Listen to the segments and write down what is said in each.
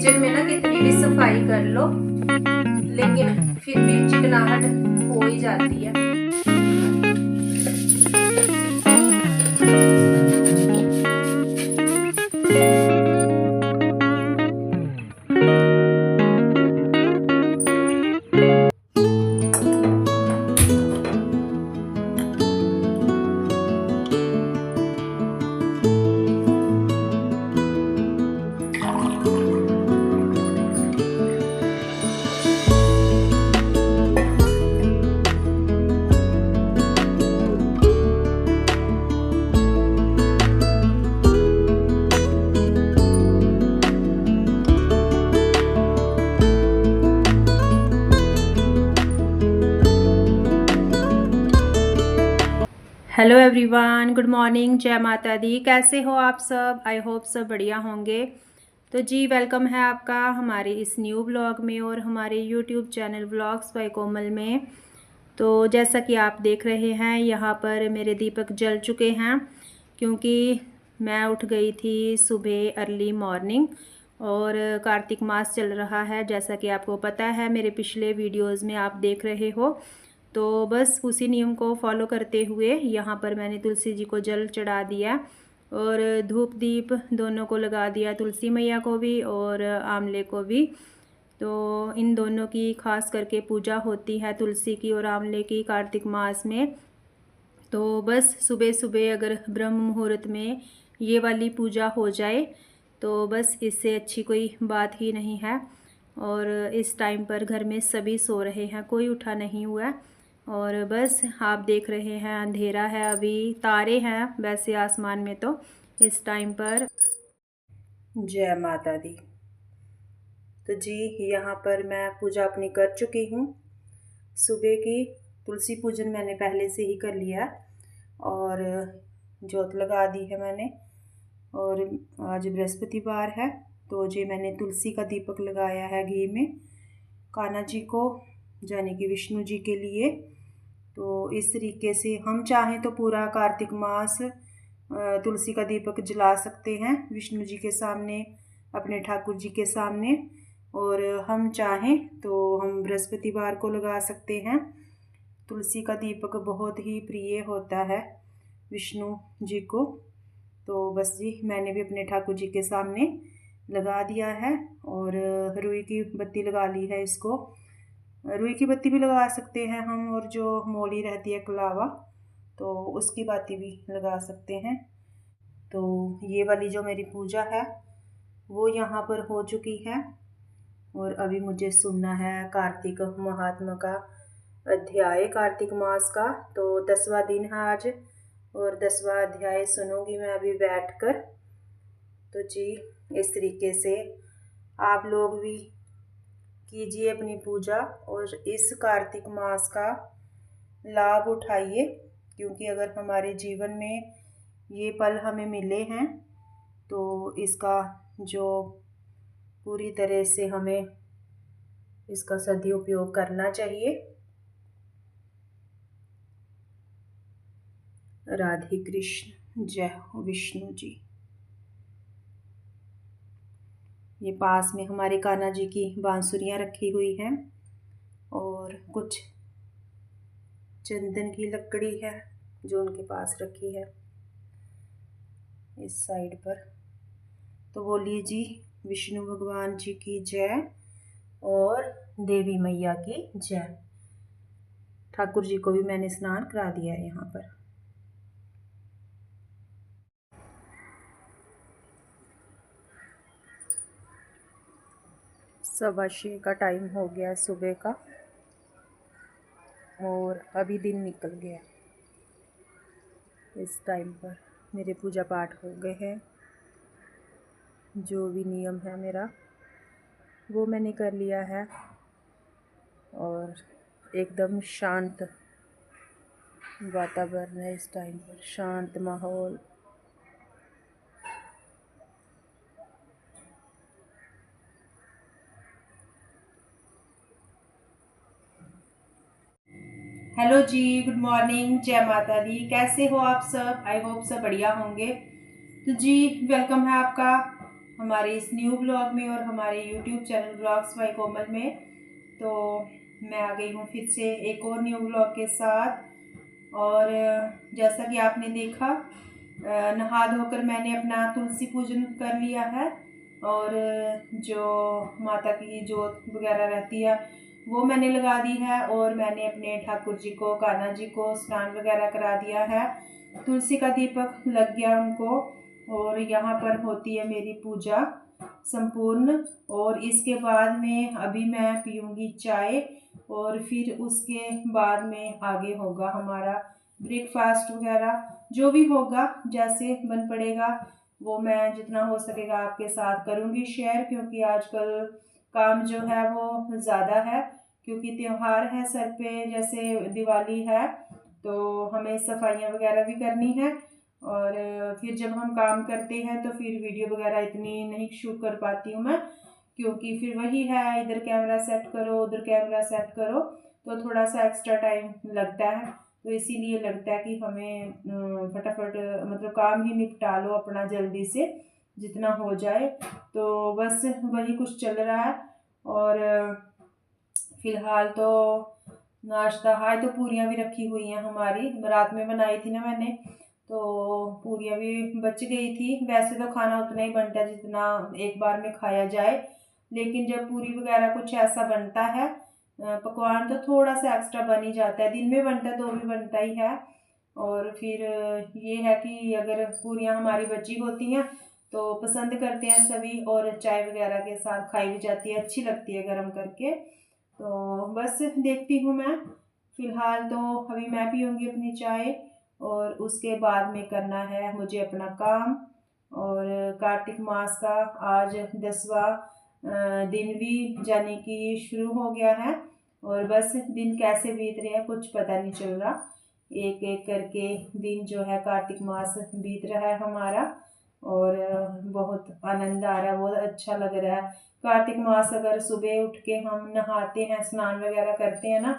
Kitchen में ना कितनी भी सफाई कर लो लेकिन फिर भी चिकनाहट हो ही जाती है। हेलो एवरीवन, गुड मॉर्निंग, जय माता दी। कैसे हो आप सब? आई होप सब बढ़िया होंगे। तो जी वेलकम है आपका हमारे इस न्यू ब्लॉग में और हमारे यूट्यूब चैनल व्लॉग्स बाय कोमल में। तो जैसा कि आप देख रहे हैं यहाँ पर मेरे दीपक जल चुके हैं क्योंकि मैं उठ गई थी सुबह अर्ली मॉर्निंग और कार्तिक मास चल रहा है, जैसा कि आपको पता है, मेरे पिछले वीडियोज़ में आप देख रहे हो। तो बस उसी नियम को फॉलो करते हुए यहाँ पर मैंने तुलसी जी को जल चढ़ा दिया और धूप दीप दोनों को लगा दिया, तुलसी मैया को भी और आंवले को भी। तो इन दोनों की खास करके पूजा होती है, तुलसी की और आंवले की, कार्तिक मास में। तो बस सुबह सुबह अगर ब्रह्म मुहूर्त में ये वाली पूजा हो जाए तो बस इससे अच्छी कोई बात ही नहीं है। और इस टाइम पर घर में सभी सो रहे हैं, कोई उठा नहीं हुआ और बस आप देख रहे हैं अंधेरा है, अभी तारे हैं वैसे आसमान में तो इस टाइम पर। जय माता दी। तो जी यहाँ पर मैं पूजा अपनी कर चुकी हूँ। सुबह की तुलसी पूजन मैंने पहले से ही कर लिया और जोत लगा दी है मैंने। और आज बृहस्पतिवार है तो जी मैंने तुलसी का दीपक लगाया है घी में, कान्हा जी को यानी कि विष्णु जी के लिए। तो इस तरीके से हम चाहें तो पूरा कार्तिक मास तुलसी का दीपक जला सकते हैं विष्णु जी के सामने, अपने ठाकुर जी के सामने। और हम चाहें तो हम बृहस्पतिवार को लगा सकते हैं। तुलसी का दीपक बहुत ही प्रिय होता है विष्णु जी को। तो बस जी मैंने भी अपने ठाकुर जी के सामने लगा दिया है और रुई की बत्ती लगा ली है। इसको रुई की बत्ती भी लगा सकते हैं हम, और जो मोली रहती है कलावा तो उसकी बाती भी लगा सकते हैं। तो ये वाली जो मेरी पूजा है वो यहाँ पर हो चुकी है और अभी मुझे सुनना है कार्तिक महात्मा का अध्याय कार्तिक मास का। तो 10वां दिन है आज और 10वां अध्याय सुनूंगी मैं अभी बैठकर। तो जी इस तरीके से आप लोग भी कीजिए अपनी पूजा और इस कार्तिक मास का लाभ उठाइए, क्योंकि अगर हमारे जीवन में ये पल हमें मिले हैं तो इसका जो पूरी तरह से हमें इसका सदुपयोग करना चाहिए। राधे कृष्ण, जय हो विष्णु जी। ये पास में हमारे कान्हा जी की बांसुरियाँ रखी हुई हैं और कुछ चंदन की लकड़ी है जो उनके पास रखी है इस साइड पर। तो बोलिए जी विष्णु भगवान जी की जय और देवी मैया की जय। ठाकुर जी को भी मैंने स्नान करा दिया है यहाँ पर। सवा 6 का टाइम हो गया सुबह का और अभी दिन निकल गया। इस टाइम पर मेरे पूजा पाठ हो गए हैं, जो भी नियम है मेरा वो मैंने कर लिया है और एकदम शांत वातावरण है इस टाइम पर, शांत माहौल। हेलो जी, गुड मॉर्निंग, जय माता दी। कैसे हो आप सब? आई होप सब बढ़िया होंगे। तो जी वेलकम है आपका हमारे इस न्यू ब्लॉग में और हमारे यूट्यूब चैनल ब्लॉग्स बाय कोमल में। तो मैं आ गई हूँ फिर से एक और न्यू ब्लॉग के साथ। और जैसा कि आपने देखा, नहा धोकर मैंने अपना तुलसी पूजन कर लिया है और जो माता की जोत वगैरह रहती है वो मैंने लगा दी है, और मैंने अपने ठाकुर जी को, कान्हा जी को स्नान वगैरह करा दिया है। तुलसी का दीपक लग गया उनको, और यहाँ पर होती है मेरी पूजा संपूर्ण। और इसके बाद में अभी मैं पीऊँगी चाय, और फिर उसके बाद में आगे होगा हमारा ब्रेकफास्ट वगैरह, जो भी होगा जैसे बन पड़ेगा वो मैं जितना हो सकेगा आपके साथ करूँगी शेयर, क्योंकि आजकल काम जो है वो ज़्यादा है, क्योंकि त्यौहार है सर पे, जैसे दिवाली है तो हमें सफाइयाँ वगैरह भी करनी है। और फिर जब हम काम करते हैं तो फिर वीडियो वगैरह इतनी नहीं शूट कर पाती हूँ मैं, क्योंकि फिर वही है, इधर कैमरा सेट करो उधर कैमरा सेट करो, तो थोड़ा सा एक्स्ट्रा टाइम लगता है। तो इसीलिए लगता है कि हमें फटाफट मतलब काम ही निपटा लो अपना जल्दी से जितना हो जाए। तो बस वही कुछ चल रहा है। और फिलहाल तो नाश्ता, हाय तो पूरियाँ भी रखी हुई हैं हमारी, रात में बनाई थी ना मैंने, तो पूरियाँ भी बच गई थी। वैसे तो खाना उतना ही बनता है जितना एक बार में खाया जाए, लेकिन जब पूरी वगैरह कुछ ऐसा बनता है पकवान, तो थोड़ा सा एक्स्ट्रा बन ही जाता है। दिन में बनता है तो भी बनता ही है। और फिर ये है कि अगर पूरियाँ हमारी बची होती हैं तो पसंद करते हैं सभी, और चाय वगैरह के साथ खाई भी जाती है, अच्छी लगती है गर्म करके। तो बस देखती हूँ मैं, फ़िलहाल तो अभी मैं पीऊँगी अपनी चाय, और उसके बाद में करना है मुझे अपना काम। और कार्तिक मास का आज 10वां दिन भी जाने की शुरू हो गया है, और बस दिन कैसे बीत रहे हैं कुछ पता नहीं चल रहा। एक एक करके दिन जो है कार्तिक मास बीत रहा है हमारा, और बहुत आनंद आ रहा है, बहुत अच्छा लग रहा है। कार्तिक मास अगर सुबह उठ के हम नहाते हैं, स्नान वगैरह करते हैं ना,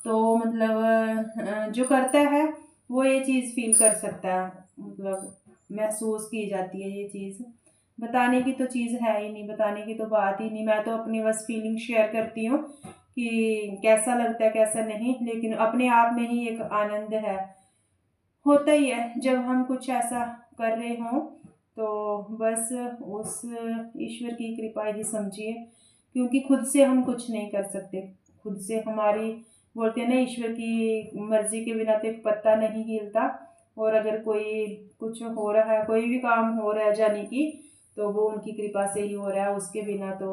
तो मतलब जो करता है वो ये चीज़ फील कर सकता है, मतलब महसूस की जाती है ये चीज़। बताने की तो चीज़ है ही नहीं, बताने की तो बात ही नहीं, मैं तो अपनी बस फीलिंग शेयर करती हूँ कि कैसा लगता है कैसा नहीं, लेकिन अपने आप में ही एक आनंद है, होता ही है जब हम कुछ ऐसा कर रहे हों। तो बस उस ईश्वर की कृपा ही समझिए, क्योंकि खुद से हम कुछ नहीं कर सकते। खुद से हमारी, बोलते हैं ना, ईश्वर की मर्जी के बिना तो एक पत्ता नहीं हिलता। और अगर कोई कुछ हो रहा है, कोई भी काम हो रहा है जाने की, तो वो उनकी कृपा से ही हो रहा है, उसके बिना तो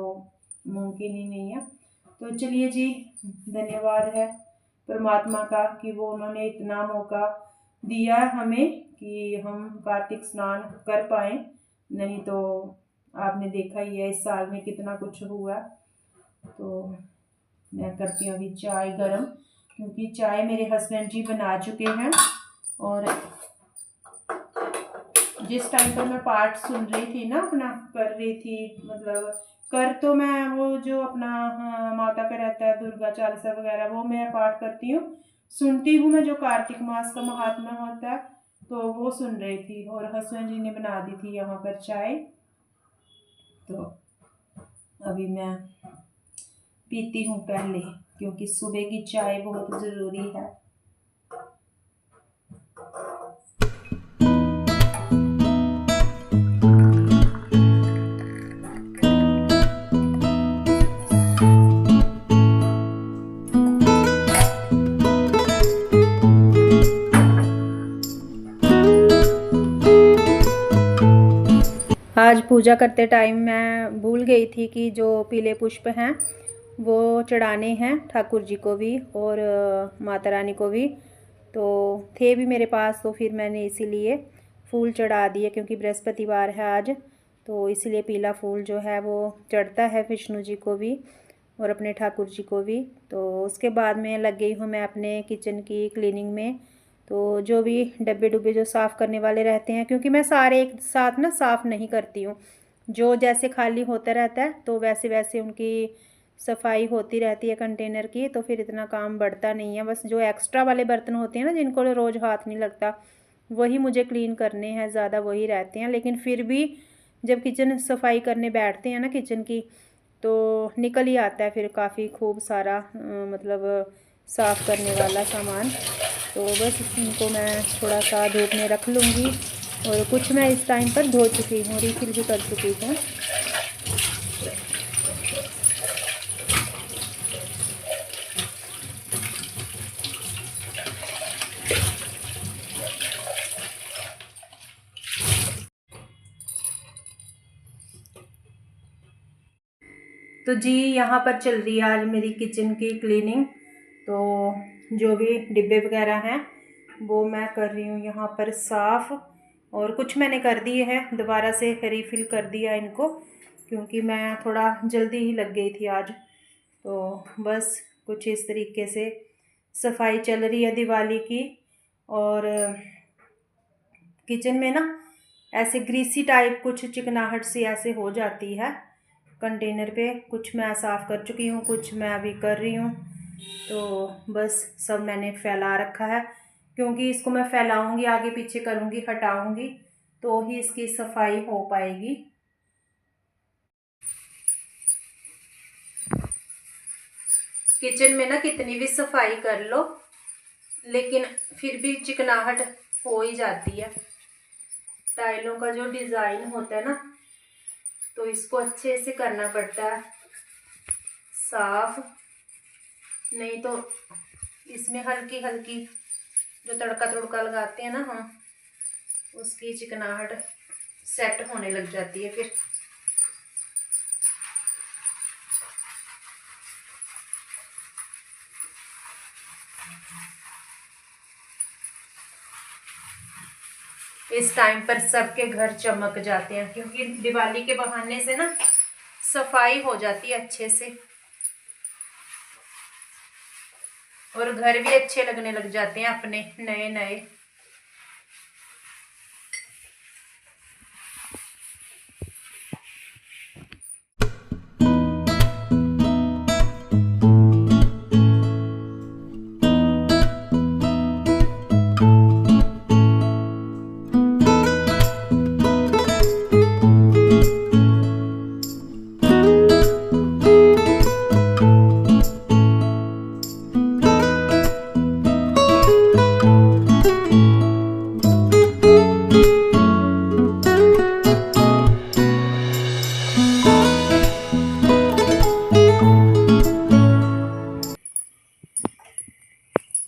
मुमकिन ही नहीं है। तो चलिए जी, धन्यवाद है परमात्मा का कि वो उन्होंने इतना मौका दिया हमें कि हम कार्तिक स्नान कर पाएँ, नहीं तो आपने देखा ही है इस साल में कितना कुछ हुआ। तो मैं करती हूँ अभी चाय गरम, क्योंकि चाय मेरे हस्बैंड जी बना चुके हैं। और जिस टाइम पर मैं पाठ सुन रही थी ना, अपना कर रही थी, मतलब कर तो मैं वो जो अपना माता का रहता है दुर्गा चालीसा वगैरह, वो मैं पाठ करती हूँ, सुनती हूँ मैं जो कार्तिक मास का महात्मा होता है, तो वो सुन रही थी। और हस्बैंड जी ने बना दी थी यहाँ पर चाय, तो अभी मैं पीती हूँ पहले, क्योंकि सुबह की चाय बहुत ज़रूरी है। आज पूजा करते टाइम मैं भूल गई थी कि जो पीले पुष्प हैं वो चढ़ाने हैं ठाकुर जी को भी और माता रानी को भी, तो थे भी मेरे पास, तो फिर मैंने इसीलिए फूल चढ़ा दिए, क्योंकि बृहस्पतिवार है आज, तो इसलिए पीला फूल जो है वो चढ़ता है विष्णु जी को भी और अपने ठाकुर जी को भी। तो उसके बाद में लग गई हूँ मैं अपने किचन की क्लीनिंग में। तो जो भी डब्बे डुब्बे जो साफ़ करने वाले रहते हैं, क्योंकि मैं सारे एक साथ ना साफ़ नहीं करती हूँ, जो जैसे खाली होता रहता है तो वैसे वैसे उनकी सफाई होती रहती है कंटेनर की, तो फिर इतना काम बढ़ता नहीं है। बस जो एक्स्ट्रा वाले बर्तन होते हैं ना, जिनको रोज़ हाथ नहीं लगता, वही मुझे क्लीन करने हैं, ज़्यादा वही रहते हैं। लेकिन फिर भी जब किचन सफाई करने बैठते हैं ना किचन की, तो निकल ही आता है फिर काफ़ी खूब सारा मतलब साफ़ करने वाला सामान। तो बस इनको मैं थोड़ा सा धूप में रख लूँगी। और कुछ मैं इस टाइम पर धो चुकी हूँ, रिफिल भी कर चुकी हूँ। तो जी यहाँ पर चल रही है आज मेरी किचन की क्लीनिंग। तो जो भी डिब्बे वगैरह हैं वो मैं कर रही हूँ यहाँ पर साफ़। और कुछ मैंने कर दिए हैं, दोबारा से रिफ़िल कर दिया इनको, क्योंकि मैं थोड़ा जल्दी ही लग गई थी आज। तो बस कुछ इस तरीके से सफाई चल रही है दिवाली की। और किचन में ना ऐसे ग्रीसी टाइप कुछ चिकनाहट सी ऐसे हो जाती है कंटेनर पे। कुछ मैं साफ़ कर चुकी हूँ, कुछ मैं अभी कर रही हूँ। तो बस सब मैंने फैला रखा है, क्योंकि इसको मैं फैलाऊंगी, आगे पीछे करूँगी, हटाऊंगी, तो ही इसकी सफाई हो पाएगी। किचन में ना कितनी भी सफाई कर लो लेकिन फिर भी चिकनाहट हो ही जाती है। टाइलों का जो डिज़ाइन होता है ना, तो इसको अच्छे से करना पड़ता है साफ, नहीं तो इसमें हल्की हल्की जो तड़का तुड़का लगाते हैं ना हम, उसकी चिकनाहट सेट होने लग जाती है फिर। इस टाइम पर सबके घर चमक जाते हैं, क्योंकि दिवाली के बहाने से ना सफाई हो जाती है अच्छे से, और घर भी अच्छे लगने लग जाते हैं अपने नए नए।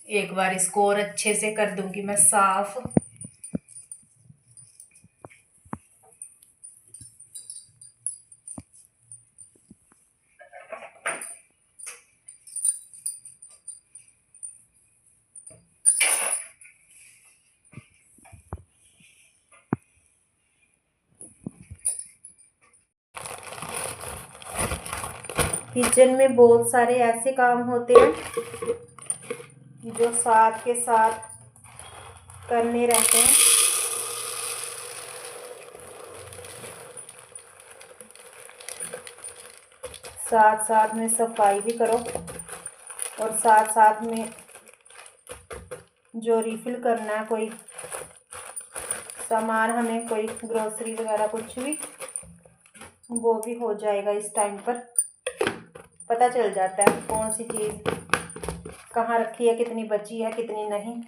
एक बार इसको और अच्छे से कर दूंगी मैं साफ। किचन में बहुत सारे ऐसे काम होते हैं जो साथ के साथ करने रहते हैं। साथ साथ में सफाई भी करो, और साथ साथ में जो रिफिल करना है, कोई सामान हमें, कोई ग्रोसरी वगैरह कुछ भी, वो भी हो जाएगा। इस टाइम पर पता चल जाता है कौन सी चीज़ कहाँ रखी है, कितनी बची है, कितनी नहीं।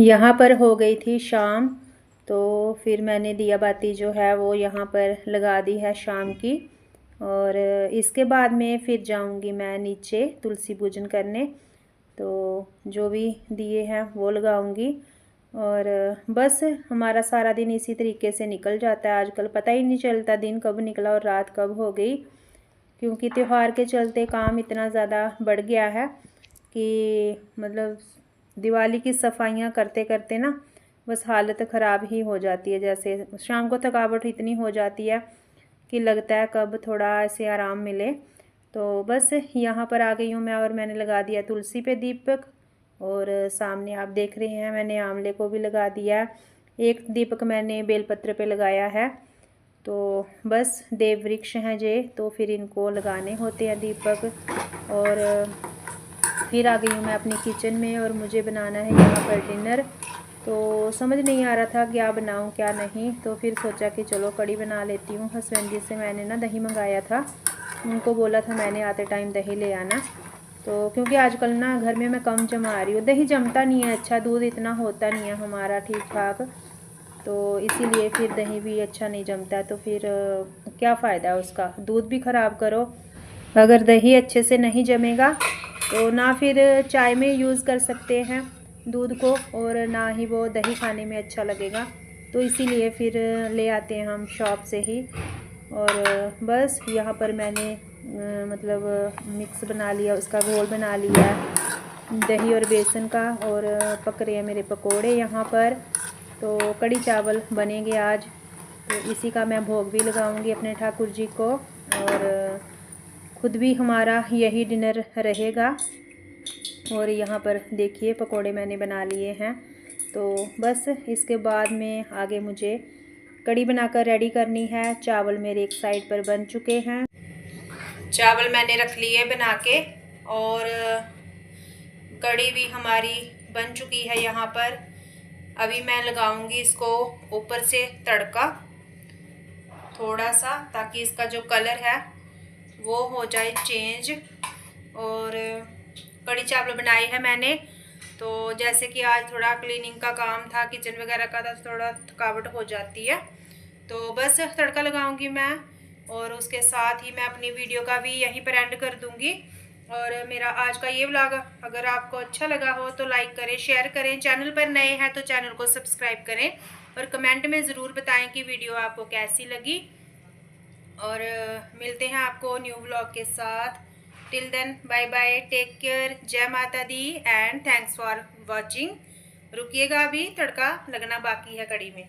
यहाँ पर हो गई थी शाम, तो फिर मैंने दिया बाती जो है वो यहाँ पर लगा दी है शाम की। और इसके बाद में फिर जाऊँगी मैं नीचे तुलसी पूजन करने, तो जो भी दिए हैं वो लगाऊंगी। और बस हमारा सारा दिन इसी तरीके से निकल जाता है। आजकल पता ही नहीं चलता दिन कब निकला और रात कब हो गई, क्योंकि त्यौहार के चलते काम इतना ज़्यादा बढ़ गया है कि मतलब दिवाली की सफाइयाँ करते करते ना बस हालत ख़राब ही हो जाती है। जैसे शाम को थकावट इतनी हो जाती है कि लगता है कब थोड़ा ऐसे आराम मिले। तो बस यहाँ पर आ गई हूँ मैं, और मैंने लगा दिया तुलसी पे दीपक, और सामने आप देख रहे हैं मैंने आंवले को भी लगा दिया। एक दीपक मैंने बेलपत्र पे लगाया है। तो बस देव वृक्ष हैं जे, तो फिर इनको लगाने होते हैं दीपक। और फिर आ गई हूँ मैं अपनी किचन में, और मुझे बनाना है यहाँ पर डिनर। तो समझ नहीं आ रहा था क्या बनाऊँ क्या नहीं, तो फिर सोचा कि चलो कड़ी बना लेती हूँ। हस्बैंड जी से मैंने ना दही मंगाया था, उनको बोला था मैंने आते टाइम दही ले आना। तो क्योंकि आजकल ना घर में मैं कम जमा रही हूँ, दही जमता नहीं है अच्छा, दूध इतना होता नहीं है हमारा ठीक ठाक, तो इसीलिए फिर दही भी अच्छा नहीं जमता। तो फिर क्या फ़ायदा है उसका, दूध भी ख़राब करो। अगर दही अच्छे से नहीं जमेगा तो ना फिर चाय में यूज़ कर सकते हैं दूध को, और ना ही वो दही खाने में अच्छा लगेगा। तो इसीलिए फिर ले आते हैं हम शॉप से ही। और बस यहाँ पर मैंने मतलब मिक्स बना लिया, उसका घोल बना लिया दही और बेसन का, और पक रहे हैं मेरे पकोड़े यहाँ पर। तो कड़ी चावल बनेंगे आज, तो इसी का मैं भोग भी लगाऊंगी अपने ठाकुर जी को, और खुद भी हमारा यही डिनर रहेगा। और यहाँ पर देखिए पकोड़े मैंने बना लिए हैं। तो बस इसके बाद में आगे मुझे कड़ी बनाकर रेडी करनी है। चावल मेरे एक साइड पर बन चुके हैं, चावल मैंने रख लिए बना के, और कड़ी भी हमारी बन चुकी है यहाँ पर। अभी मैं लगाऊंगी इसको ऊपर से तड़का थोड़ा सा, ताकि इसका जो कलर है वो हो जाए चेंज। और कड़ी चावल बनाई है मैंने, तो जैसे कि आज थोड़ा क्लीनिंग का काम था, किचन वगैरह का था, थोड़ा थकावट हो जाती है। तो बस तड़का लगाऊंगी मैं, और उसके साथ ही मैं अपनी वीडियो का भी यहीं पर एंड कर दूंगी। और मेरा आज का ये व्लॉग अगर आपको अच्छा लगा हो तो लाइक करें, शेयर करें, चैनल पर नए हैं तो चैनल को सब्सक्राइब करें, और कमेंट में ज़रूर बताएं कि वीडियो आपको कैसी लगी। और मिलते हैं आपको न्यू व्लॉग के साथ। Till then bye bye, take care, जय माता दी एंड थैंक्स फॉर वॉचिंग। रुकिएगा, अभी तड़का लगना बाकी है कड़ी में।